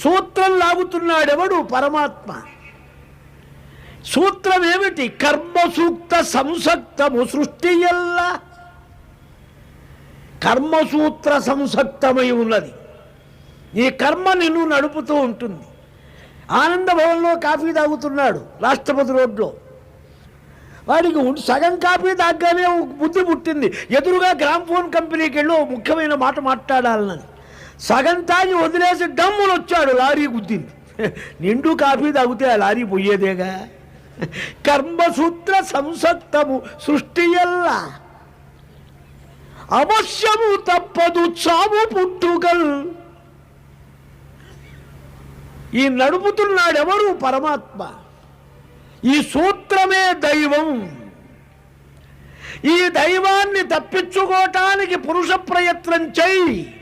సూత్రం లాగుతున్నాడెవడు? పరమాత్మ. సూత్రం ఏమిటి? కర్మసూక్త సంసక్తము సృష్టి ఎల్లా కర్మసూత్ర సంసక్తమై ఉన్నది. ఈ కర్మ నిన్ను నడుపుతూ ఉంటుంది. ఆనంద భవన్లో కాఫీ తాగుతున్నాడు రాష్ట్రపతి రోడ్లో. వాడికి సగం కాఫీ తాగ్గానే బుద్ధి పుట్టింది, ఎదురుగా గ్రామ్ఫోన్ కంపెనీకి వెళ్ళి ముఖ్యమైన మాట మాట్లాడాలని. సగం తాగి వదిలేసి డమ్మును వచ్చాడు, లారీ గుద్దింది. నిండు కాఫీ తాగితే ఆ లారీ పోయేదేగా. కర్మసూత్ర సంసక్తము సృష్టి ఎల్లా అవశ్యము తప్పదు చావు పుట్టుకల్. ఈ నడుపుతున్నాడెవరు? పరమాత్మ. ఈ సూత్రమే దైవం. ఈ దైవాన్ని తప్పించుకోవటానికి పురుష ప్రయత్నం చెయ్యి.